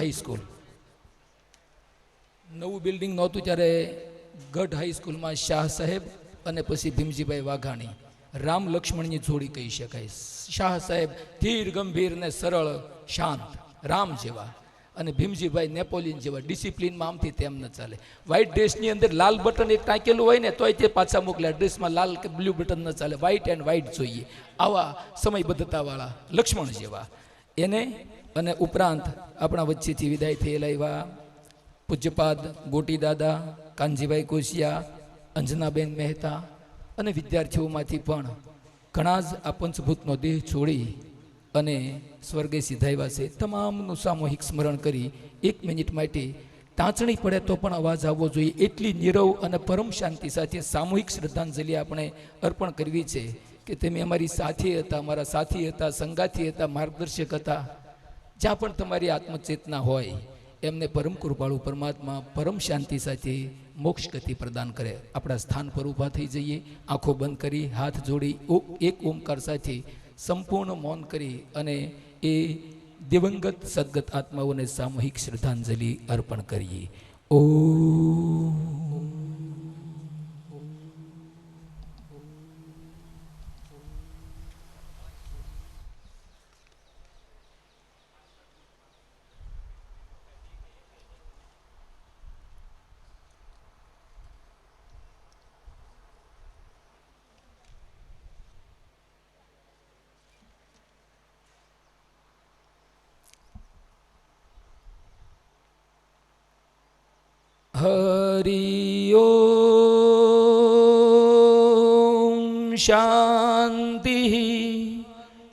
High school, નવું building નહોતું ત્યારે ગઢ હાઈસ્કૂલમાં શાહ સાહેબ અને પછી ભીમજીભાઈ વાઘાણી, રામ લક્ષ્મણની જોડી કહી શકાય. શાહ સાહેબ ધીર ગંભીર ને સરળ શાંત રામ જેવા, અને ભીમજીભાઈ નેપોલિયન જેવા, ડિસિપ્લિનમાં આમથી તેમ ન ચાલે. વ્હાઇટ ડ્રેસની અંદર લાલ બટન એક ટાંકેલું હોય ને તોય તે પાછા મોકલ્યા, ડ્રેસમાં લાલ કે બ્લુ બટન ન ચાલે, વ્હાઇટ એન્ડ વ્હાઇટ જોઈએ. આવા સમયબદ્ધતાવાળા લક્ષ્મણ જેવા એને, અને ઉપરાંત આપણા વચ્ચેથી વિદાય થયેલા એવા પૂજ્યપાદ ગોટી દાદા, કાનજીભાઈ કોશિયા, અંજનાબેન મહેતા અને વિદ્યાર્થીઓમાંથી પણ ઘણા જ આ પંચભૂતનો દેહ છોડી અને સ્વર્ગે સિધાવ્યા છે. તમામનું સામૂહિક સ્મરણ કરી 1 મિનિટ માટે ટાંચણી પડે તો પણ અવાજ આવવો જોઈએ એટલી નીરવ અને પરમ શાંતિ સાથે સામૂહિક શ્રદ્ધાંજલિ આપણે અર્પણ કરવી છે કે તમે અમારી સાથે હતા, અમારા સાથી હતા, સંગાથી હતા, માર્ગદર્શક હતા. જ્યાં પણ તમારી આત્મચેતના હોય એમને પરમ કૃપાળુ પરમાત્મા પરમ શાંતિ સાથે મોક્ષ ગતિ પ્રદાન કરે. આપણા સ્થાન પર ઊભા થઈ જઈએ, આંખો બંધ કરી, હાથ જોડી એક ઓમકાર સાથે સંપૂર્ણ મૌન કરી અને એ દિવંગત સદગત આત્માઓને સામૂહિક શ્રદ્ધાંજલિ અર્પણ કરીએ. ઓમ. હરિ ઓમ. શાંતિ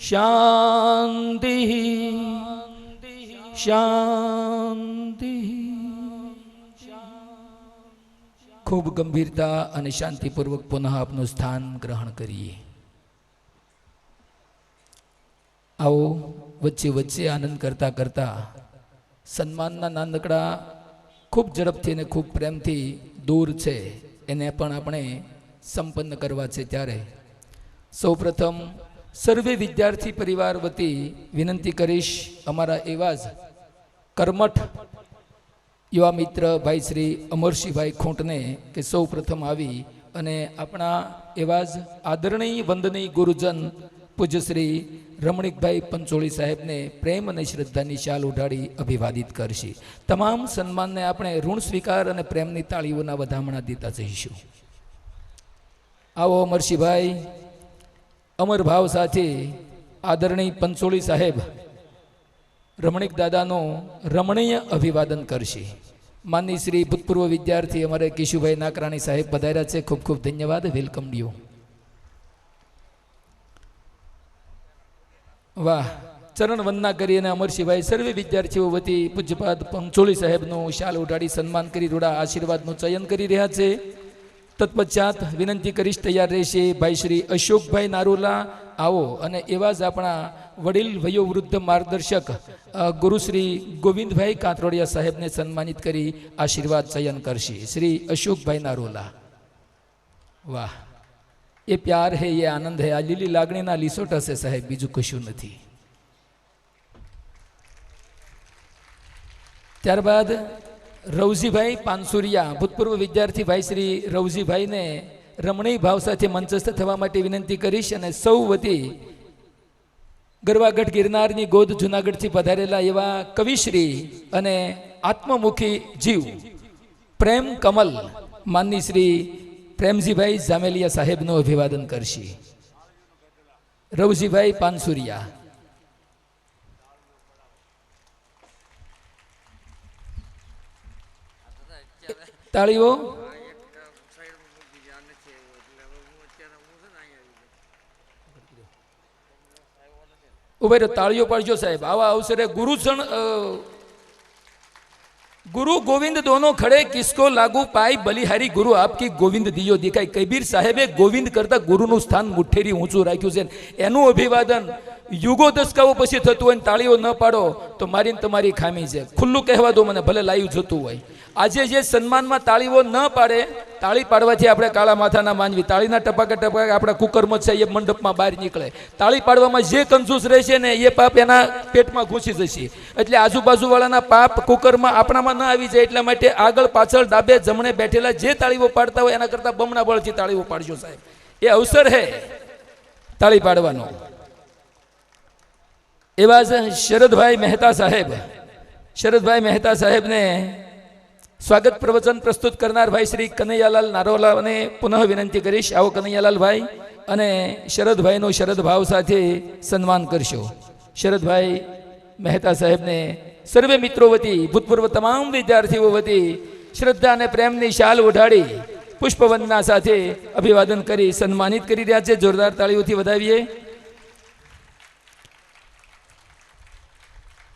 શાંતિ શાંતિ. ખૂબ ગંભીરતા અને શાંતિપૂર્વક પુનઃ આપનું સ્થાન ગ્રહણ કરીએ. આવો વચ્ચે વચ્ચે આનંદ કરતા કરતા સન્માનના નાનકડા ખૂબ ઝડપથી અને ખૂબ પ્રેમથી દૂર છે એને પણ આપણે સંપન્ન કરવા છે. ત્યારે સૌપ્રથમ સર્વે વિદ્યાર્થી પરિવાર વતી વિનંતી કરીશ અમારા એવા જ કર્મઠ યુવા મિત્ર ભાઈ શ્રી અમરસિંહભાઈ ખોંટને કે સૌ પ્રથમ આવી અને આપણા એવા જ આદરણીય વંદનીય ગુરુજન પૂજ્ય શ્રી રમણીકભાઈ પંચોળી સાહેબને પ્રેમ અને શ્રદ્ધાની શાલ ઉઢાડી અભિવાદિત કરશે. તમામ સન્માનને આપણે ઋણ સ્વીકાર અને પ્રેમની તાળીઓના વધામણા દેતા જઈશું. આવો અમરસિંહભાઈ અમર ભાવ સાથે આદરણીય પંચોળી સાહેબ રમણીક દાદાનો રમણીય અભિવાદન કરશે. માનની શ્રી ભૂતપૂર્વ વિદ્યાર્થી અમારે કેશુભાઈ નાકરાણી સાહેબ પધાર્યા છે. ખૂબ ખૂબ ધન્યવાદ. વેલકમ ડ્યુ. વાહ. ચરણ વંદના કરી અને અમરસિંહભાઈ સર્વે વિદ્યાર્થીઓ વતી પૂજ્યપાદ પંચોળી સાહેબનું શાલ ઉઢાડી સન્માન કરી રૂડા આશીર્વાદનું ચયન કરી રહ્યા છે. તત્પશ્ચાત વિનંતી કરીશ તૈયાર રહેશે ભાઈ શ્રી અશોકભાઈ નારોલા. આવો અને એવા જ આપણા વડીલ વયોવૃદ્ધ માર્ગદર્શક ગુરુશ્રી ગોવિંદભાઈ કાંતરોડિયા સાહેબને સન્માનિત કરી આશીર્વાદ ચયન કરશે. શ્રી અશોકભાઈ નારોલા. વાહ. એ પ્યાર હે, એ આનંદ હે. આ લીલી લાગણીના લીસોટ હશે સાહેબ, બીજું કશું નથી. ત્યારબાદ રવજીભાઈ પાનસુરિયા ભૂતપૂર્વ વિદ્યાર્થી ભાઈ શ્રી રવજીભાઈને રમણીય ભાવ સાથે મંચસ્થ થવા માટે વિનંતી કરીશ અને સૌ વતી ગરવાગઢ ગિરનારની ગોદ જુનાગઢથી પધારેલા એવા કવિશ્રી અને આત્મમુખી જીવ પ્રેમ કમલ માનની શ્રી પ્રેમજીભાઈ જામેલિયા સાહેબનું અભિવાદન કરશે. રવજીભાઈ પાનસુરિયા. તાળીઓ. ઉભા રહ્યો, તાળીઓ પાડજો સાહેબ. આવા અવસરે गुरु गोविंद दोनों खड़े किसको लागू पाई बलिहारी गुरु आपकी गोविंद दियो दिखाई. कबीर साहेबे गोविंद करता गुरुનું સ્થાન મુઠ્ઠેરી ઊંચું રાખ્યું છે. એનું અભિવાદન યુગો દસકાઓ પછી થતું હોય ને તાળીઓ ન પાડો તો મારીને તમારી ખામી છે. ખુલ્લું કહેવા દો મને, ભલે લાઈવ જોતું હોય. આજે જે સન્માનમાં તાળીઓ ન પાડે, તાળી પાડવાથી આપણે કાળા માથાના માનવી, તાળીના ટપાકા ટપાકા આપણા કુકરમાં છે એ મંડપમાં બહાર નીકળે. તાળી પાડવામાં જે કંજૂસ રહેશે ને એ પાપ એના પેટમાં ઘૂસી જશે. એટલે આજુબાજુવાળાના પાપ કુકરમાં આપણામાં ન આવી જાય એટલા માટે આગળ પાછળ ડાબે જમણે બેઠેલા જે તાળીઓ પાડતા હોય એના કરતાં બમણા બળથી તાળીઓ પાડજો સાહેબ. એ અવસર હે તાળી પાડવાનો. એવા શરદભાઈ મહેતા સાહેબ, શરદભાઈ મહેતા સાહેબને સ્વાગત પ્રવચન પ્રસ્તુત કરનાર ભાઈ શ્રી કનૈયાલાલ નારોલાને પુનઃ વિનંતી કરીશ. આવો કનૈયાલાલ ભાઈ, અને શરદભાઈનું શરદ ભાવ સાથે સન્માન કરશો. શરદભાઈ મહેતા સાહેબને સર્વે મિત્રો વતી, ભૂતપૂર્વ તમામ વિદ્યાર્થીઓ વતી શ્રદ્ધા અને પ્રેમની શાલ ઓઢાડી પુષ્પવંદના સાથે અભિવાદન કરી સન્માનિત કરી રહ્યા છે. જોરદાર તાળીઓથી વધાવીએ.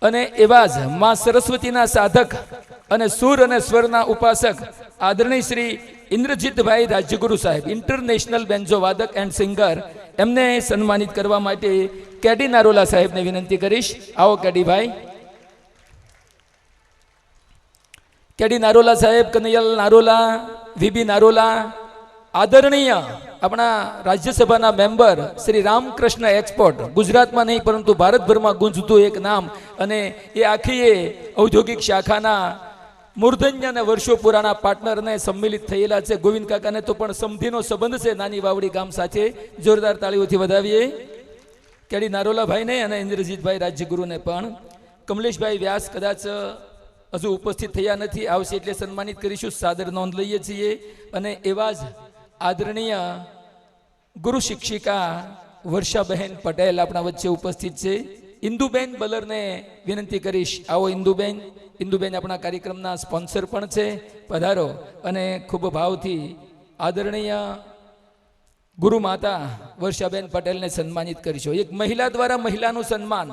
અને એવા જ માં સરસ્વતીના સાધક અને સુર અને સ્વરના ઉપાસક આદરણીય શ્રી ઇન્દ્રજીતભાઈ રાજ્યગુરુ સાહેબ, ઇન્ટરનેશનલ બેન્જો વાદક એન્ડ સિંગર, એમને સન્માનિત કરવા માટે કેડી નારોલા સાહેબને વિનંતી કરીશ. આવો કેડીભાઈ. કેડી નારોલા સાહેબ, કનૈયાલાલ નારોલા, વીબી નારોલા, આદરણીય આપણા રાજ્યસભાના મેમ્બર શ્રી રામકૃષ્ણ એક્સપોર્ટ, ગુજરાતમાં નહીં પરંતુ ભારતભરમાં ગુંજતું એક નામ, અને એ આખી ઔદ્યોગિક શાખાના મૂર્ધન્ય અને વર્ષો પુરાણા પાર્ટનરને સંમિલિત થયેલા છે. ગોવિંદ કાકાને તો પણ સમધીનો સંબંધ છે નાની વાવડી ગામ સાથે. જોરદાર તાળીઓથી વધાવીએ કેડી નારોલાભાઈને અને ઇન્દ્રજીતભાઈ રાજ્યગુરુને પણ. કમલેશભાઈ વ્યાસ કદાચ હજુ ઉપસ્થિત થયા નથી, આવશે એટલે સન્માનિત કરીશું. સાદર નોંધ લઈએ છીએ. અને એવા જ આદરણીય ગુરુ શિક્ષિકા વર્ષાબહેન પટેલ આપણા વચ્ચે ઉપસ્થિત છે. ઇન્દુબેન બલરને વિનંતી કરીશ. આવો ઇન્દુબેન. ઇન્દુબેન આપણા કાર્યક્રમના સ્પોન્સર પણ છે. પધારો અને ખૂબ ભાવથી આદરણીય ગુરુ માતા વર્ષાબેન પટેલને સન્માનિત કરીશું. એક મહિલા દ્વારા મહિલાનું સન્માન,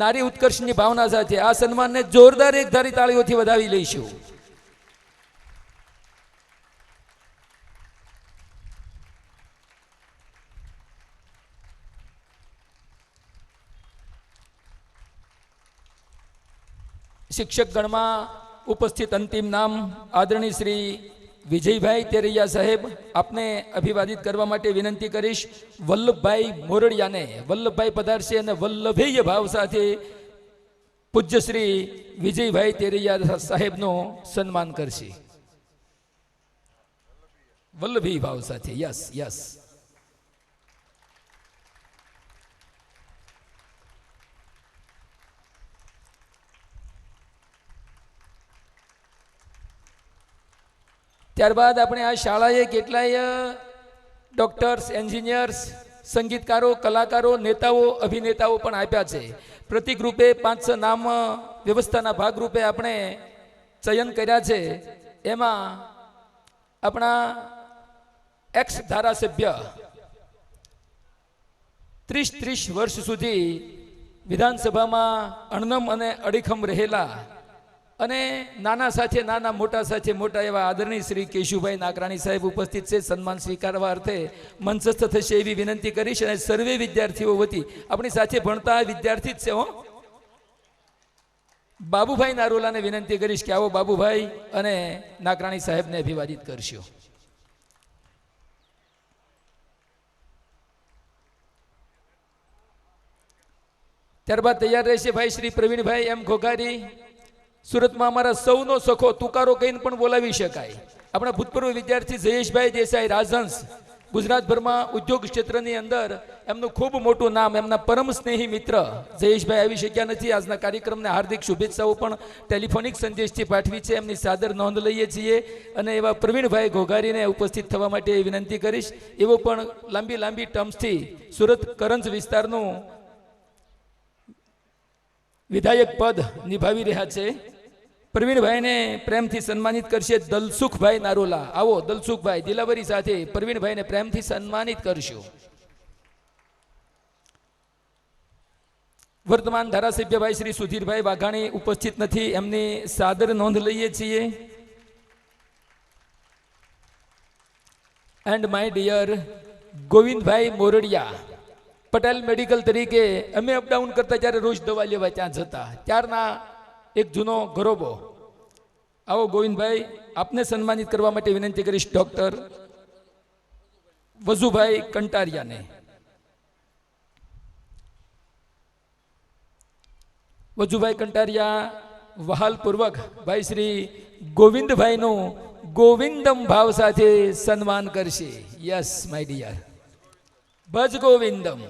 નારી ઉત્કર્ષની ભાવના સાથે આ સન્માનને જોરદાર એક ધારી તાળીઓથી વધાવી લઈશું. શિક્ષક ગણમાં ઉપસ્થિત અંતિમ નામ આદરણીય શ્રી વિજયભાઈ તેરૈયા સાહેબ, આપને અભિવાદિત કરવા માટે વિનંતી કરીશ. વલ્લભભાઈ મોરડિયાને, વલ્લભભાઈ પધારશે અને વલ્લભેય ભાવ સાથે પૂજ્ય શ્રી વિજયભાઈ તેરૈયા સાહેબનું સન્માન કરશે. વલ્લભી ભાવ સાથે. Yes yes. ત્યારબાદ આપણે આ શાળાએ કેટલાય ડોક્ટર્સ, એન્જિનિયર્સ, સંગીતકારો, કલાકારો, નેતાઓ, અભિનેતાઓ પણ આપ્યા છે. પ્રતિક રૂપે 5 નામ વ્યવસ્થાના ભાગરૂપે આપણે ચયન કર્યા છે. એમાં આપણા એક્સ ધારાસભ્ય 30 વર્ષ સુધી વિધાનસભામાં અણનમ અને અડીખમ રહેલા અને નાના સાથે નાના, મોટા સાથે મોટા એવા આદરણીય શ્રી કેશુભાઈ નાકરાણી સાહેબ ઉપસ્થિત છે. સન્માન સ્વીકારવા અર્થે મંચસ્થ થશે એવી વિનંતી કરીશ. અને સર્વે વિદ્યાર્થીઓ વતી આપણી સાથે ભણતા વિદ્યાર્થી જ છે હો, બાબુભાઈ નારોલાને વિનંતી કરીશ કે આવો બાબુભાઈ અને નાકરાણી સાહેબને અભિવાદિત કરશો. ત્યારબાદ તૈયાર રહેશે ભાઈ શ્રી પ્રવીણભાઈ એમ ઘોઘારી. સુરતમાં અમારા સૌનો સખો તુકારો કહીને પણ બોલાવી શકાય. આપણા ભૂતપૂર્વ વિદ્યાર્થી જયેશભાઈ દેસાઈ રાજહંસ, ગુજરાતભરમાં ઉદ્યોગ ક્ષેત્રની અંદર એમનું ખૂબ મોટું નામ, એમના પરમ સ્નેહી મિત્ર જયેશભાઈ આવી શક્યા નથી. આજના કાર્યક્રમને હાર્દિક શુભેચ્છાઓ પણ ટેલિફોનિક સંદેશથી પાઠવી છે, એમની સાદર નોંધ લઈએ છીએ. અને એવા પ્રવીણભાઈ ઘોઘારીને ઉપસ્થિત થવા માટે વિનંતી કરીશ. એવો પણ લાંબી ટર્મ્સથી સુરત કરંજ વિસ્તારનું વિધાયક પદ નિભાવી રહ્યા છે. પ્રવીણભાઈને પ્રેમથી સન્માનિત કરશે દલસુખભાઈ નારોલા. આવો દલસુખભાઈ, દિલાવરી સાથે પ્રવીણભાઈને પ્રેમથી સન્માનિત કરશો. વર્તમાન ધારાસભ્યભાઈ શ્રી સુધીરભાઈ વાઘાણી ઉપસ્થિત નથી, એમની સાદર નોંધ લઈએ છીએ. And my dear Govindbhai Moradiya, Patel medical તરીકે અમે અપડાઉન કરતા જ્યારે રોજ દવા લેવા ત્યાં જતા ત્યારના એક જૂનો ગરોબો. આવો ગોવિંદભાઈ, આપને સન્માનિત કરવા માટે વિનંતી કરીશ ડોક્ટર વજુભાઈ કંટારિયાને. વજુભાઈ કંટારિયા વહાલપૂર્વક ભાઈ શ્રી ગોવિંદભાઈનું ગોવિંદમ ભાવ સાથે સન્માન કરશે. Yes my dear, Bhaj Govindam.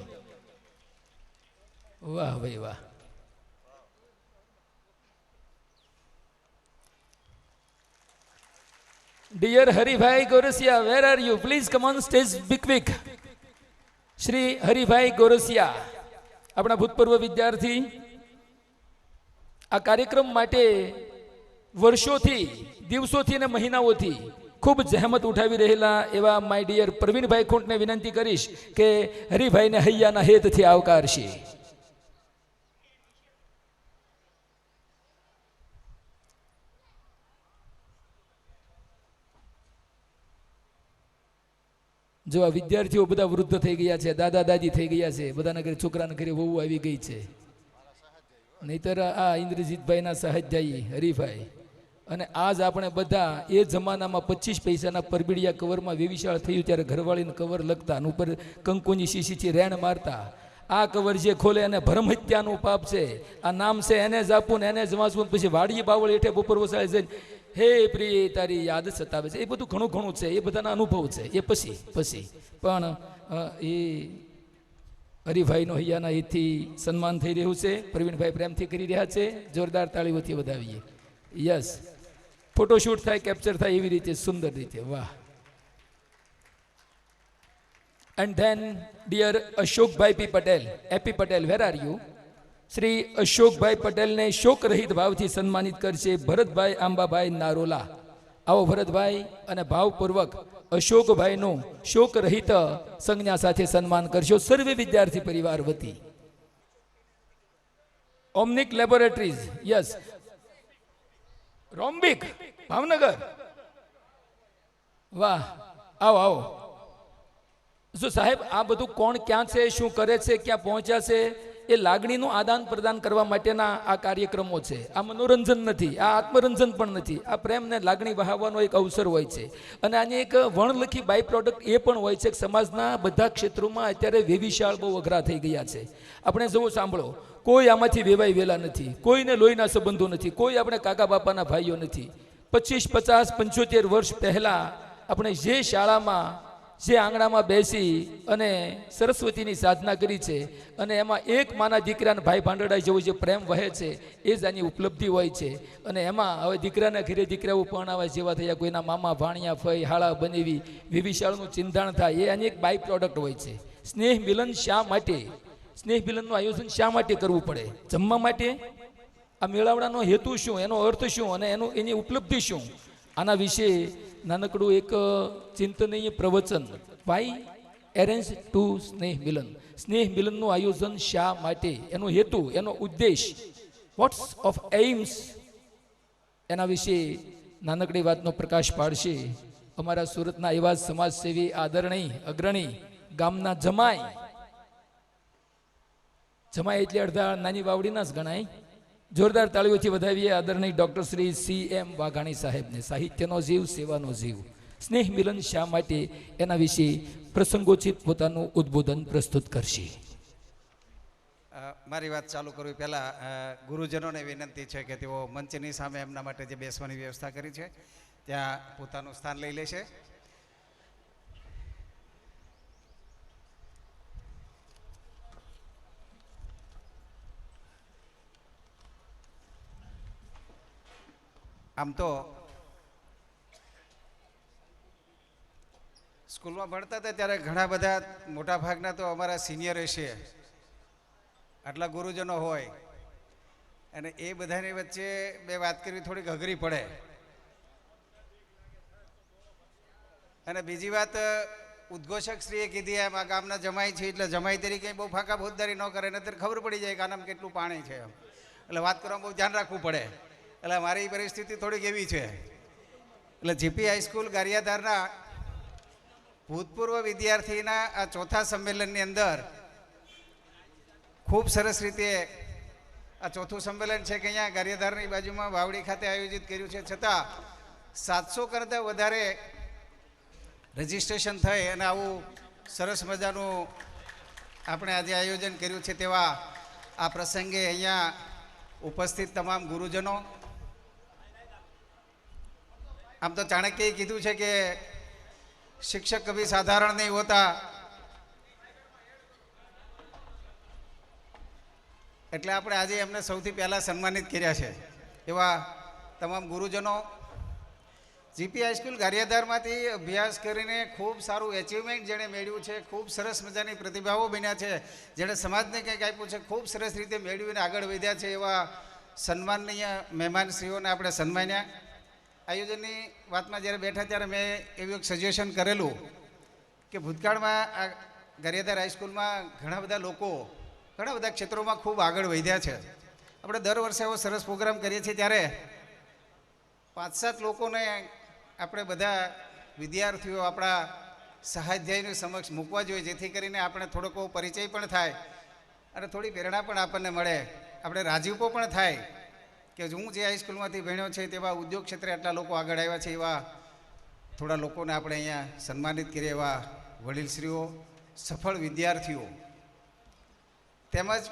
વાહ ભાઈ વાહ. Dear Haribhai Gorasiya, where are you? Please come on stage be quick. Shri Haribhai Gorasiya, આપણા ભૂતપૂર્વ વિદ્યાર્થી, આ કાર્યક્રમ માટે વર્ષોથી, દિવસોથી અને મહિનાઓથી ખૂબ જહેમત ઉઠાવી રહેલા એવા માય ડિયર પ્રવીણભાઈ ખૂંટને વિનંતી કરીશ કે હરિભાઈને હૈયાના હેતથી આવકારશે. જો આ વિદ્યાર્થીઓ બધા વૃદ્ધ થઈ ગયા છે, દાદા દાદી થઈ ગયા છે, બધાના ઘરે છોકરાના ઘરે વહુ આવી ગઈ છે. નહીતર આ ઇન્દ્રજીતભાઈના સહાધ્યાયી હરિભાઈ અને આજ આપણે બધા એ જમાનામાં 25 પૈસાના પરબીડિયા કવરમાં વેવિશાળ થયું ત્યારે ઘરવાળીને કવર લગતા અને ઉપર કંકુની શીશીથી રેણ મારતા. આ કવર જે ખોલે એને ભરમ હત્યાનું પાપ છે. આ નામ છે એને જ આપવું ને એને જ વાંચવું, પછી વાડી બાવળ હેઠે બપોર વસાડે છે, હે પ્રિય તારી યાદ સતાવે છે. એ બધું ઘણું ઘણું છે, એ બધાના અનુભવ છે. એ પછી પણ એ હરિભાઈનો હૈયાના હિતથી સન્માન થઈ રહ્યું છે. પ્રવીણભાઈ પ્રેમથી કરી રહ્યા છે, જોરદાર તાળીઓથી વધાવીએ. યસ, ફોટોશૂટ થાય, કેપ્ચર થાય એવી રીતે, સુંદર રીતે. વાહ. And then dear Ashokbhai P Patel, AP Patel, where are you? Shri Ashokbhai પટેલને શોક રહિત ભાવથી સન્માનિત કરશે ભરતભાઈ આંબાભાઈ નારોલા. આવો ભરતભાઈ, અને ભાવપૂર્વક અશોકભાઈનું શોક રહિત સંજ્ઞા સાથે સન્માન કરશો સર્વે વિદ્યાર્થી પરિવાર વતી. ઓમ્નિક લેબોરેટરીઝ, યસ, રોમ્બિક ભાવનગર. વાહ, આવો આવો. જો સાહેબ, આ બધું કોણ ક્યાં છે, શું કરે છે, ક્યાં પહોંચ્યા છે, એ લાગણીનું આદાન પ્રદાન કરવા માટેના આ કાર્યક્રમો છે. આ મનોરંજન નથી, આ આત્મરંજન પણ નથી. આ પ્રેમને લાગણી વહાવવાનો એક અવસર હોય છે. અને આની એક વણલખી બાય પ્રોડક્ટ એ પણ હોય છે કે સમાજના બધા ક્ષેત્રોમાં અત્યારે વેવિશાળ બહુ અઘરા થઈ ગયા છે. આપણે જુઓ, સાંભળો, કોઈ આમાંથી વેવાઈ વેલા નથી, કોઈને લોહીના સંબંધો નથી, કોઈ આપણે કાકા બાપાના ભાઈઓ નથી. 25, 50, 75 વર્ષ પહેલા આપણે જે શાળામાં, જે આંગણામાં બેસી અને સરસ્વતીની સાધના કરી છે, અને એમાં એક માના દીકરાને ભાઈ ભાંડડા જેવો જે પ્રેમ વહે છે, એ જ આની ઉપલબ્ધિ હોય છે. અને એમાં હવે દીકરાના ઘરે દીકરાઓ પરણાવા જેવા થયા, કોઈના મામા ભાણિયા ફઈ હાળા બનેવી વિવિશાળનું ચિંતાણ થાય, એ આની એક બાય પ્રોડક્ટ હોય છે. સ્નેહ મિલન શા માટે, સ્નેહ મિલનનું આયોજન શા માટે કરવું પડે? જમવા માટે? આ મેળાવડાનો હેતુ શું, એનો અર્થ શું, અને એની ઉપલબ્ધિ શું? આના વિશે નાનકડું એક ચિંતનીય પ્રવચન. વાય એરેન્જ ટુ સ્નેહ મિલન, સ્નેહ મિલનનું આયોજન શા માટે, એનો હેતુ, એનો ઉદ્દેશ, વોટ્સ ઓફ એઇમ્સ, એના વિશે નાનકડી વાતનો પ્રકાશ પાડશે અમારા સુરતના એવા સમાજસેવી, આદરણીય, અગ્રણી, ગામના જમાઈ. જમાઈ એટલે અડધા નાની વાવડીના જ ગણાય. જોરદાર તાળીઓથી વધાવીએ આદરણીય ડૉક્ટર શ્રી CM વાઘાણી સાહેબને. સાહિત્યનો જીવ, સેવાનો જીવ. સ્નેહ મિલન શા માટે, એના વિશે પ્રસંગોચિત પોતાનું ઉદ્બોધન પ્રસ્તુત કરશે. મારી વાત ચાલુ કરવી પહેલાં ગુરુજનોને વિનંતી છે કે તેઓ મંચની સામે એમના માટે જે બેસવાની વ્યવસ્થા કરી છે ત્યાં પોતાનું સ્થાન લઈ લેશે. આમ તો સ્કૂલમાં ભણતા હતા ત્યારે ઘણા બધા મોટા ભાગના તો અમારા સિનિયર હશે, આટલા ગુરુજનો હોય, અને એ બધાની વચ્ચે બે વાત કરવી થોડીક અઘરી પડે. અને બીજી વાત, ઉદ્ઘોષક શ્રીએ કીધી એમ આ ગામના જમાઈ છે એટલે જમાઈ તરીકે બહુ ફાંકા ફોજદારી ન કરે, ને ત્યારે ખબર પડી જાય કે આનામાં કેટલું પાણી છે એમ. એટલે વાત કરવામાં બહુ ધ્યાન રાખવું પડે. એટલે મારી પરિસ્થિતિ થોડીક એવી છે. એટલે જીપી હાઈસ્કૂલ ગારિયાધારના ભૂતપૂર્વ વિદ્યાર્થીના આ ચોથા સંમેલનની અંદર ખૂબ સરસ રીતે આ ચોથું સંમેલન છે કે અહીંયા ગારિયાધારની બાજુમાં વાવડી ખાતે આયોજિત કર્યું છે, છતાં 700 કરતાં વધારે રજિસ્ટ્રેશન થઈ અને આવું સરસ મજાનું આપણે આજે આયોજન કર્યું છે તેવા આ પ્રસંગે અહીંયા ઉપસ્થિત તમામ ગુરુજનો, આમ તો ચાણક્યએ કીધું છે કે શિક્ષક કભી સાધારણ નહીં હોતા, એટલે આપણે આજે એમને સૌથી પહેલાં સન્માનિત કર્યા છે એવા તમામ ગુરુજનો. જીપી હાઈસ્કૂલ ગારિયાધારમાંથી અભ્યાસ કરીને ખૂબ સારું એચિવમેન્ટ જેણે મેળવ્યું છે, ખૂબ સરસ મજાની પ્રતિભાઓ બન્યા છે, જેણે સમાજને કંઈક આપ્યું છે, ખૂબ સરસ રીતે મેળવીને આગળ વધ્યા છે એવા સન્માનનીય મહેમાનશ્રીઓને આપણે સન્માન્યા. આયોજનની વાતમાં જ્યારે બેઠા ત્યારે મેં એવું એક સજેશન કરેલું કે ભૂતકાળમાં આ ગારિયાધાર હાઈસ્કૂલમાં ઘણા બધા લોકો ઘણા બધા ક્ષેત્રોમાં ખૂબ આગળ વધ્યા છે. આપણે દર વર્ષે એવો સરસ પ્રોગ્રામ કરીએ છીએ ત્યારે 5-7 લોકોને આપણે બધા વિદ્યાર્થીઓ આપણા સહાધ્યાયની સમક્ષ મૂકવા જોઈએ, જેથી કરીને આપણે થોડોક પરિચય પણ થાય અને થોડી પ્રેરણા પણ આપણને મળે, આપણે રાજીપો પણ થાય કે હું જે હાઈસ્કૂલમાંથી ભણ્યો છે તેવા ઉદ્યોગ ક્ષેત્રે આટલા લોકો આગળ આવ્યા છે, એવા થોડા લોકોને આપણે અહીંયા સન્માનિત કરીએ, એવા વડીલશ્રીઓ, સફળ વિદ્યાર્થીઓ. તેમજ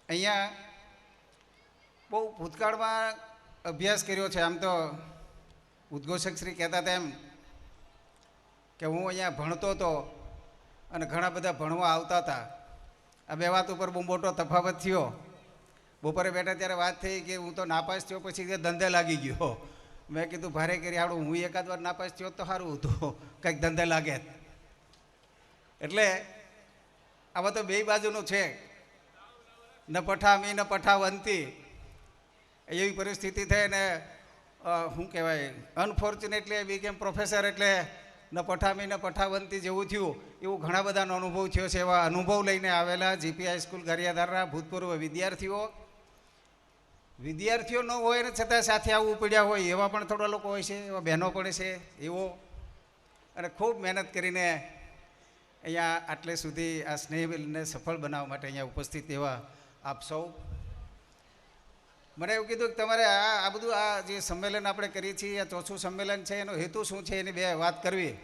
અહીંયા બહુ ભૂતકાળમાં અભ્યાસ કર્યો છે. આમ તો ઉદ્ઘોષક શ્રી કહેતા હતા એમ કે હું અહીંયા ભણતો હતો અને ઘણા બધા ભણવા આવતા હતા. આ બે વાત ઉપર બહુ મોટો તફાવત થયો. બપોરે બેઠા ત્યારે વાત થઈ કે હું તો નાપાસ થયો, પછી તે ધંધે લાગી ગયો. મેં કીધું ભારે કરી આવડું, હું એકાદ વાર નાપાસ થયો તો સારું હતું, કંઈક ધંધે લાગે. એટલે આવા તો બે બાજુનું છે, ન પઠામી ન પઠાવંતી એવી પરિસ્થિતિ થઈ ને શું કહેવાય, અનફોર્ચ્યુનેટલી બી કેમ પ્રોફેસર, એટલે ન પઠામી ન પઠાવંતી જેવું થયું. એવું ઘણા બધાનો અનુભવ થયો છે. એવા અનુભવ લઈને આવેલા જીપી હાઈસ્કૂલ ગારિયાધારના ભૂતપૂર્વ વિદ્યાર્થીઓ ન હોય ને છતાં સાથે આવવું પડ્યા હોય એવા પણ થોડા લોકો હોય છે, એવા બહેનો પણ છે એવો, અને ખૂબ મહેનત કરીને અહીંયા આટલે સુધી આ સ્નેહને સફળ બનાવવા માટે અહીંયા ઉપસ્થિત એવા આપ સૌ. મને એવું કીધું કે તમારે આ બધું આ જે સંમેલન આપણે કરીએ છીએ, આ ચોથું સંમેલન છે, એનો હેતુ શું છે એની બે વાત કરવી.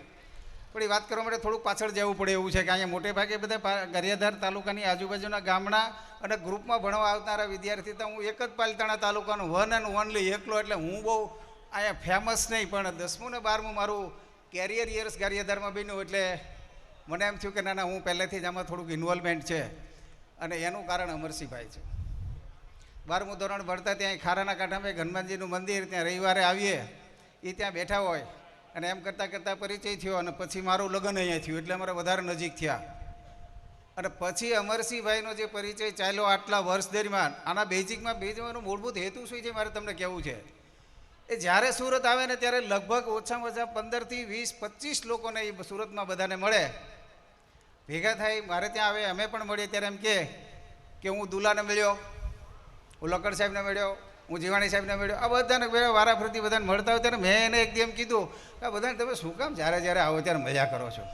પણ એ વાત કરવા માટે થોડુંક પાછળ જવું પડે એવું છે કે અહીંયા મોટે ભાગે બધા ગારિયાધાર તાલુકાની આજુબાજુના ગામના અને ગ્રુપમાં ભણવા આવનારા વિદ્યાર્થી તો હું એક જ પાલિતાણા તાલુકાનો વન એન્ડ ઓનલી એકલો, એટલે હું બહુ અહીંયા ફેમસ નહીં, પણ 10મું ને 12મું મારું કેરિયર યર્સ ગારિયાધારમાં બન્યું, એટલે મને એમ થયું કે ના હું પહેલેથી જ આમાં થોડુંક ઇન્વોલ્વમેન્ટ છે, અને એનું કારણ અમરસિંહભાઈ છે. 12મું ધોરણ ભણતા ત્યાં ખારાના કાંઠામાં હનુમાનજીનું મંદિર, ત્યાં રવિવારે આવીએ, એ ત્યાં બેઠા હોય અને એમ કરતાં કરતાં પરિચય થયો, અને પછી મારું લગ્ન અહીંયા થયું, એટલે અમારે વધારે નજીક થયા. અને પછી અમરસિંહભાઈનો જે પરિચય ચાલ્યો આટલા વર્ષ દરમિયાન, આના બેઝિકમાં મૂળભૂત હેતુ શું છે મારે તમને કહેવું છે. એ જ્યારે સુરત આવે ને ત્યારે લગભગ ઓછામાં ઓછા 15 થી 20 25 લોકોને એ સુરતમાં બધાને મળે, ભેગા થાય, મારે ત્યાં આવે, અમે પણ મળીએ. ત્યારે એમ કે હું દુલાને મળ્યો, હું લકડ સાહેબને મળ્યો, હું જીવાણી સાહેબને મળ્યો, આ બધાને વારાફરતી બધાને મળતા હોય ત્યારે મેં એને એક એમ કીધું કે આ બધાને તમે શું કામ જ્યારે આવો ત્યારે મજા કરો છો.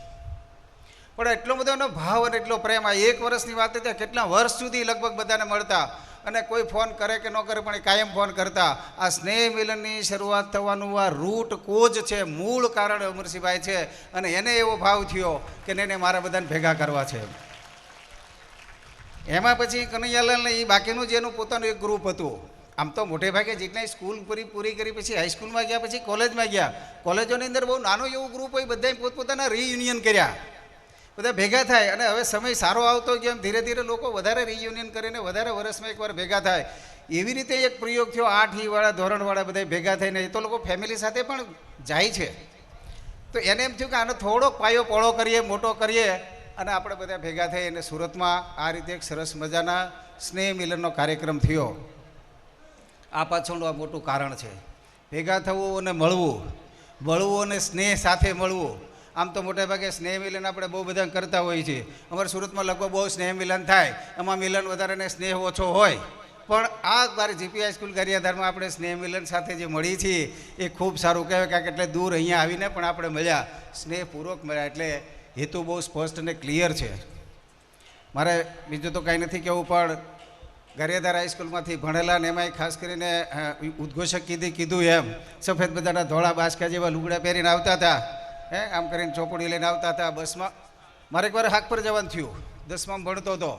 પણ એટલો બધો એનો ભાવ અને એટલો પ્રેમ, આ 1 વર્ષની વાત હતી, કેટલા વર્ષ સુધી લગભગ બધાને મળતા, અને કોઈ ફોન કરે કે ન કરે પણ એ કાયમ ફોન કરતા. આ સ્નેહ મિલનની શરૂઆત થવાનું આ રૂટ કોજ છે, મૂળ કારણ અમરસિંહભાઈ છે, અને એને એવો ભાવ થયો કે નહીં મારે બધાને ભેગા કરવા છે. એમાં પછી કનૈયાલાલને એ બાકીનું જે એનું પોતાનું એક ગ્રુપ હતું. આમ તો મોટે ભાગે જેટલા સ્કૂલ પૂરી કરી પછી હાઈસ્કૂલમાં ગયા, પછી કોલેજમાં ગયા, કોલેજોની અંદર બહુ નાનું એવું ગ્રુપ હોય, બધાએ પોતપોતાના રિયુનિયન કર્યા, બધા ભેગા થાય. અને હવે સમય સારો આવતો ગયો એમ ધીરે ધીરે લોકો વધારે રિયુનિયન કરીને વધારે વર્ષમાં એકવાર ભેગા થાય. એવી રીતે એક પ્રયોગ થયો, 8ઈ વાળા ધોરણવાળા બધા ભેગા થઈને, એ તો લોકો ફેમિલી સાથે પણ જાય છે. તો એને એમ થયું કે આનો થોડોક પાયો પહોળો કરીએ, મોટો કરીએ, અને આપણે બધા ભેગા થઈ અને સુરતમાં આ રીતે એક સરસ મજાના સ્નેહ મિલનનો કાર્યક્રમ થયો. આ પાછળનું આ મોટું કારણ છે, ભેગા થવું અને મળવું અને સ્નેહ સાથે મળવું. આમ તો મોટે ભાગે સ્નેહ મિલન આપણે બહુ બધા કરતા હોઈએ છીએ. અમારા સુરતમાં લગભગ બહુ સ્નેહ મિલન થાય, એમાં મિલન વધારે ને સ્નેહ ઓછો હોય. પણ આ મારી જીપી હાઈસ્કૂલ ગારિયાધારમાં આપણે સ્નેહ મિલન સાથે જે મળી છીએ એ ખૂબ સારું કહેવાય, કારણ કે એટલે દૂર અહીંયા આવીને પણ આપણે મળ્યા, સ્નેહપૂર્વક મળ્યા, એટલે હેતુ બહુ સ્પષ્ટ અને ક્લિયર છે. મારે બીજું તો કાંઈ નથી કહેવું, પણ ગારિયાધાર હાઈસ્કૂલમાંથી ભણેલા ને એમાંય ખાસ કરીને ઉદ્ઘોષક કીધું એમ સફેદ બધાના ધોળા બાસકા જેવા લુગડા પહેરીને આવતા હતા, આમ કરીને ચોપડી લઈને આવતા હતા બસમાં. મારે એકવાર હાક પર જવાનું થયું, 10માં ભણતો હતો.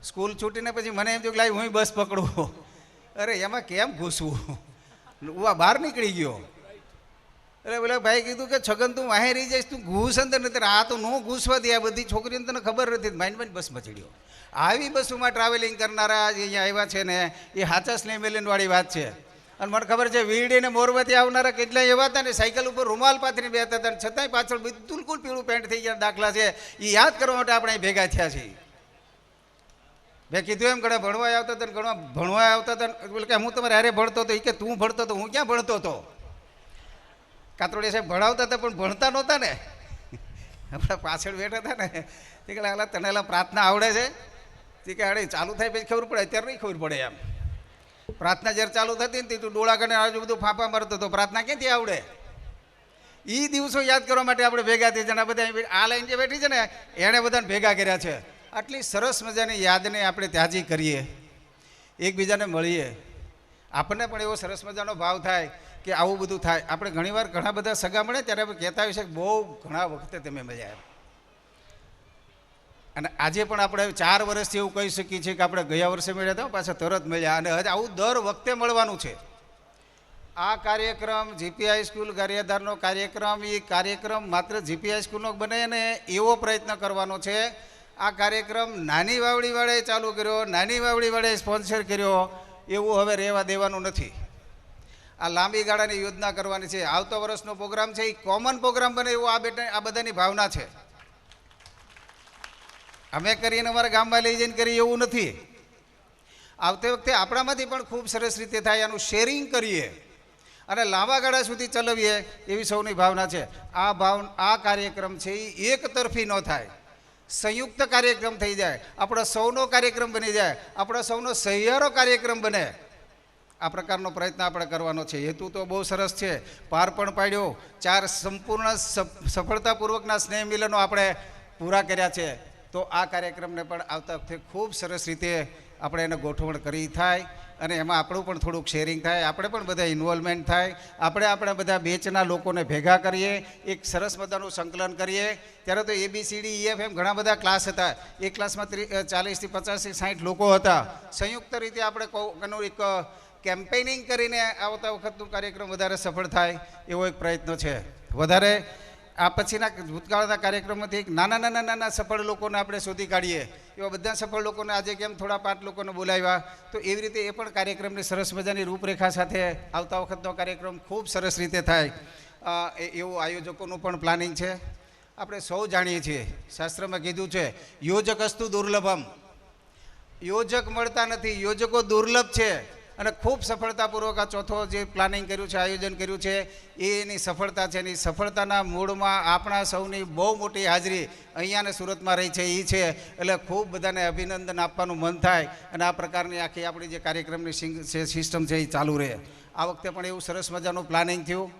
સ્કૂલ છૂટીને પછી મને એમ થયું કે લાઈ હું બસ પકડું. અરે એમાં કેમ ઘૂસવું, હું આ બહાર નીકળી ગયો. એટલે પેલા ભાઈ કીધું કે છગન તું વાહે રહી જઈશ, તું ઘૂસ અંદર નથી. આ તો નો ઘૂસવા દે, આ બધી છોકરીઓને તને ખબર નથી, માઇન્ડ બસમાં ચડ્યો. આવી બસોમાં ટ્રાવેલિંગ કરનારા જે અહીંયા આવ્યા છે ને એ સાચા સ્નેહમિલનવાળી વાત છે. અને મને ખબર છે વીરડીને મોરવાથી આવનારા કેટલાય એવા હતા ને સાયકલ ઉપર રૂમાલ પાથરીને બેઠા હતા, છતાંય પાછળ બિલકુલ પીળું પેન્ટ થઈ ગયા દાખલા છે. એ યાદ કરવા માટે આપણે ભેગા થયા છીએ. મેં કીધું એમ ઘણા ભણવા આવતા હતા, ઘણા ભણવા આવતા હતા. બોલે કે હું તમારે હારે ભણતો હતો, એ કે તું ભણતો હતો, હું ક્યાં ભણતો હતો. કાતરોડિયા સાહેબ ભણાવતા હતા પણ ભણતા નહોતા ને, આપણા પાછળ બેઠા હતા ને. તે કે હાલા તને એલા પ્રાર્થના આવડે છે? તે કે અરે ચાલુ થાય પછી ખબર પડે, અત્યારે નહીં ખબર પડે એમ. પ્રાર્થના જ્યારે ચાલુ થતી ને તું ડોળા કરીને આજુ બધું ફાંફા મારતો હતો, પ્રાર્થના ક્યાંથી આવડે? એ દિવસો યાદ કરવા માટે આપણે ભેગા થઈ જણા બધા. આ લાઈન જે બેઠી છે ને એણે બધાને ભેગા કર્યા છે. આટલી સરસ મજાની યાદને આપણે ત્યાજી કરીએ, એકબીજાને મળીએ, આપણને પણ એવો સરસ મજાનો ભાવ થાય કે આવું બધું થાય. આપણે ઘણીવાર ઘણા બધા સગા મળે ત્યારે આપણે કહેતા હોય છે કે બહુ ઘણા વખતે તમે મળ્યા. અને આજે પણ આપણે 4 વર્ષથી એવું કહી શકીએ છીએ કે આપણે ગયા વર્ષે મળ્યા હતા, પાછા તરત મળ્યા. અને હજી આવું દર વખતે મળવાનું છે. આ કાર્યક્રમ જીપી હાઈસ્કૂલ ગારિયાધારનો કાર્યક્રમ, એ કાર્યક્રમ માત્ર જીપી હાઈસ્કૂલનો બને ને એવો પ્રયત્ન કરવાનો છે. આ કાર્યક્રમ નાની વાવડીવાળાએ ચાલુ કર્યો, નાની વાવડીવાળાએ સ્પોન્સર કર્યો, એવું હવે રહેવા દેવાનું નથી. આ લાંબી ગાળાની યોજના કરવાની છે. આવતા વર્ષનો પ્રોગ્રામ છે એ કોમન પ્રોગ્રામ બને એવું આ બધાની ભાવના છે. અમે કરીને અમારા ગામમાં લઈ જઈને કરીએ એવું નથી. આવતી વખતે આપણામાંથી પણ ખૂબ સરસ રીતે થાય, એનું શેરિંગ કરીએ અને લાંબા ગાળા સુધી ચલાવીએ એવી સૌની ભાવના છે. આ કાર્યક્રમ છે એ એક તરફી ન થાય, સંયુક્ત કાર્યક્રમ થઈ જાય, આપણો સૌનો કાર્યક્રમ બની જાય, આપણો સૌનો સહિયારો કાર્યક્રમ બને. આ પ્રકારનો પ્રયત્ન આપણે કરવાનો છે. હેતુ તો બહુ સરસ છે, પાર પણ પાડ્યો. 4 સંપૂર્ણ સફળતાપૂર્વકના સ્નેહ મિલનો આપણે પૂરા કર્યા છે. તો આ કાર્યક્રમને પણ આવતા વખતે ખૂબ સરસ રીતે આપણે એને ગોઠવણ કરી થાય અને એમાં આપણું પણ થોડુંક શેરિંગ થાય, આપણે પણ બધા ઇન્વોલ્વમેન્ટ થાય, આપણે બધા બેચના લોકોને ભેગા કરીએ, એક સરસ મજાનું સંકલન કરીએ. ત્યારે તો ABCD EF એમ ઘણા બધા ક્લાસ હતા. એક ક્લાસમાં 40થી 50 થી 60 લોકો હતા. સંયુક્ત રીતે આપણે એનું એક કેમ્પેનિંગ કરીને આવતા વખતનું કાર્યક્રમ વધારે સફળ થાય એવો એક પ્રયત્ન છે. વધારે આ પછીના ભૂતકાળના કાર્યક્રમોથી એક નાના સફળ લોકોને આપણે શોધી કાઢીએ. એવા બધા સફળ લોકોને આજે કેમ થોડા 5 લોકોને બોલાવ્યા, તો એવી રીતે એ પણ કાર્યક્રમની સરસ મજાની રૂપરેખા સાથે આવતા વખતનો કાર્યક્રમ ખૂબ સરસ રીતે થાય એવું આયોજકોનું પણ પ્લાનિંગ છે. આપણે સૌ જાણીએ છીએ, શાસ્ત્રમાં કીધું છે યોજકસ્તુ દુર્લભમ. યોજક મળતા નથી, યોજકો દુર્લભ છે. અને ખૂબ સફળતાપૂર્વક આ ચોથો જે પ્લાનિંગ કર્યું છે, આયોજન કર્યું છે, એની સફળતા છે. એની સફળતાના મૂળમાં આપણા સૌની બહુ મોટી હાજરી અહીંયાને સુરતમાં રહી છે એ છે. એટલે ખૂબ બધાને અભિનંદન આપવાનું મન થાય અને આ પ્રકારની આખી આપણી જે કાર્યક્રમની સિસ્ટમ છે એ ચાલુ રહે. આ વખતે પણ એવું સરસ મજાનું પ્લાનિંગ થયું.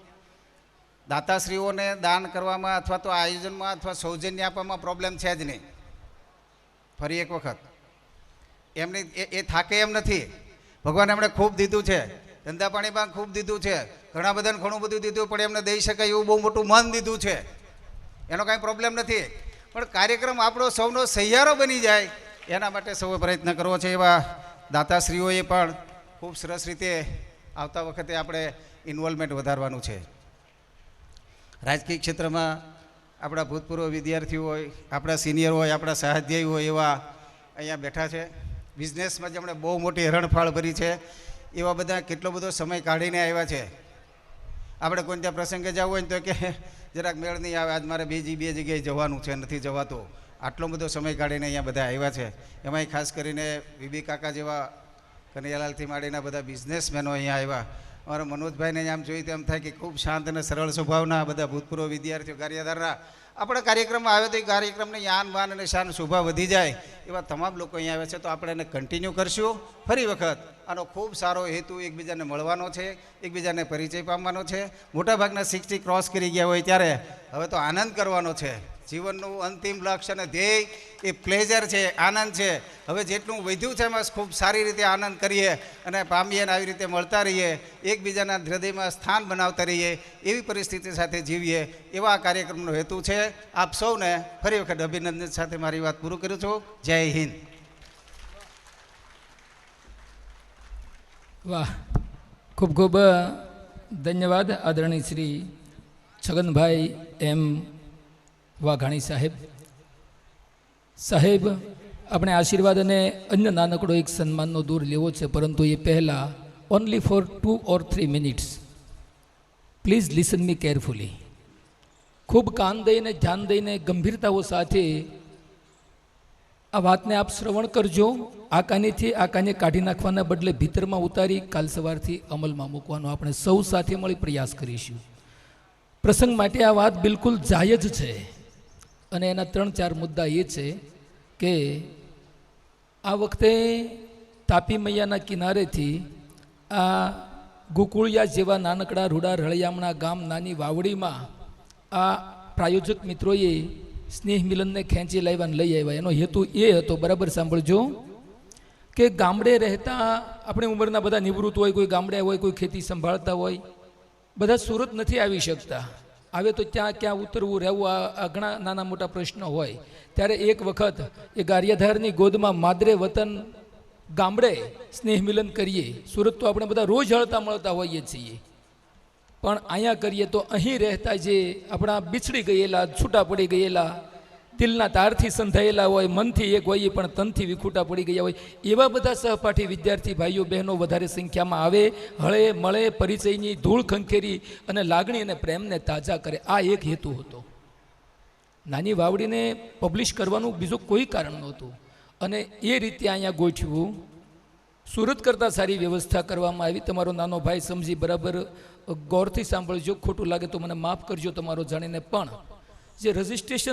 દાતાશ્રીઓને દાન કરવામાં અથવા તો આયોજનમાં અથવા સૌજન્ય આપવામાં પ્રોબ્લેમ છે જ નહીં. ફરી એક વખત એમની એ થાકે એમ નથી. ભગવાન એમણે ખૂબ દીધું છે, ધંધા પાણીમાં ખૂબ દીધું છે, ઘણા બધાને ઘણું બધું દીધું, પણ એમને દઈ શકાય એવું બહુ મોટું મન દીધું છે. એનો કાંઈ પ્રોબ્લેમ નથી. પણ કાર્યક્રમ આપણો સૌનો સહિયારો બની જાય એના માટે સૌએ પ્રયત્ન કરવો છે. એવા દાતાશ્રીઓએ પણ ખૂબ સરસ રીતે આવતા વખતે આપણે ઇન્વોલ્વમેન્ટ વધારવાનું છે. રાજકીય ક્ષેત્રમાં આપણા ભૂતપૂર્વ વિદ્યાર્થીઓ હોય, આપણા સિનિયર હોય, આપણા સહાધ્યાયી હોય એવા અહીંયા બેઠા છે. બિઝનેસમાં જેમણે બહુ મોટી હરણફાળ ભરી છે એવા બધા કેટલો બધો સમય કાઢીને આવ્યા છે. આપણે કોઈ ત્યાં પ્રસંગે જવું હોય ને તો કે જરાક મેળ નહીં આવે, આજ મારે બે જગ્યાએ જવાનું છે, નથી જવાતું. આટલો બધો સમય કાઢીને અહીંયા બધા આવ્યા છે. એમાંય ખાસ કરીને વીબી કાકા જેવા કનૈયાલાલથી માંડીના બધા બિઝનેસમેનો અહીંયા આવ્યા. અમારા મનોજભાઈને આમ જોઈ તો એમ થાય કે ખૂબ શાંત અને સરળ સ્વભાવના બધા ભૂતપૂર્વ વિદ્યાર્થીઓ ગારિયાધારના આપણા કાર્યક્રમમાં આવે તો એ કાર્યક્રમને યાન માન અને શાન શોભા વધી જાય એવા તમામ લોકો અહીંયા આવ્યા છે. તો આપણે એને કન્ટિન્યુ કરશું. ફરી વખત આનો ખૂબ સારો હેતુ એકબીજાને મળવાનો છે, એકબીજાને પરિચય પામવાનો છે. મોટાભાગના 60 ક્રોસ કરી ગયા હોય ત્યારે હવે તો આનંદ કરવાનો છે. જીવનનું અંતિમ લક્ષ્ય અને ધ્યેય એ પ્લેઝર છે, આનંદ છે. હવે જેટલું વધ્યું છે એમાં ખૂબ સારી રીતે આનંદ કરીએ અને પામીએ અને આવી રીતે મળતા રહીએ, એકબીજાના હૃદયમાં સ્થાન બનાવતા રહીએ, એવી પરિસ્થિતિ સાથે જીવીએ, એવા આ કાર્યક્રમનો હેતુ છે. આપ સૌને ફરી વખત અભિનંદન સાથે મારી વાત પૂરું કરું છું. જય હિન્દ. વાહ, ખૂબ ખૂબ ધન્યવાદ આદરણીય શ્રી છગનભાઈ એમ વાઘાણી સાહેબ, આપણે આશીર્વાદ અને અન્ય નાનકડો એક સન્માનનો દૂર લેવો છે, પરંતુ એ પહેલાં only for 2 or 3 minutes please listen me carefully. ખૂબ કાન દઈને, ધ્યાન દઈને, ગંભીરતાઓ સાથે આ વાતને આપ શ્રવણ કરજો. આ કાનીથી આ કાને કાઢી નાખવાના બદલે ભીતરમાં ઉતારી કાલ સવારથી અમલમાં મૂકવાનો આપણે સૌ સાથે મળી પ્રયાસ કરીશું. પ્રસંગ માટે આ વાત બિલકુલ જાયજ છે અને એના 3-4 મુદ્દા એ છે કે આ વખતે તાપી મૈયાના કિનારેથી આ ગોકુળિયા જેવા નાનકડા રૂડા રળિયામણા ગામ નાની વાવડીમાં આ પ્રાયોજક મિત્રોએ સ્નેહ મિલનને ખેંચી લાવ્યા અને લઈ આવ્યા. એનો હેતુ એ હતો, બરાબર સાંભળજો, કે ગામડે રહેતા આપણે ઉંમરના બધા નિવૃત્ત હોય, કોઈ ગામડે હોય, કોઈ ખેતી સંભાળતા હોય, બધા સુરત નથી આવી શકતા. આવે તો ક્યાં ઉતરવું, રહેવું, આ ઘણા નાના મોટા પ્રશ્નો હોય. ત્યારે એક વખત એ ગારિયાધારની ગોદમાં માદરે વતન ગામડે સ્નેહ મિલન કરીએ. સુરત તો આપણે બધા રોજ હળતા મળતા હોઈએ છીએ, પણ અહીંયા કરીએ તો અહીં રહેતા જે આપણા બિછડી ગયેલા, છૂટા પડી ગયેલા, દિલના તારથી સંધાયેલા હોય, મનથી એક હોય પણ તનથી વિખૂટા પડી ગયા હોય, એવા બધા સહપાઠી વિદ્યાર્થી ભાઈઓ બહેનો વધારે સંખ્યામાં આવે, હળે મળે, પરિચયની ધૂળ ખંખેરી અને લાગણી અને પ્રેમને તાજા કરે. આ એક હેતુ હતો. નાની વાવડીને પબ્લિશ કરવાનું બીજું કોઈ કારણ નહોતું અને એ રીતે અહીંયા ગોઠવું. સુરત કરતાં સારી વ્યવસ્થા કરવામાં આવી. તમારો નાનો ભાઈ સમજી બરાબર ગૌરથી સાંભળજો, ખોટું લાગે તો મને માફ કરજો તમારો જાણીને, પણ જે રજિસ્ટ્રેશન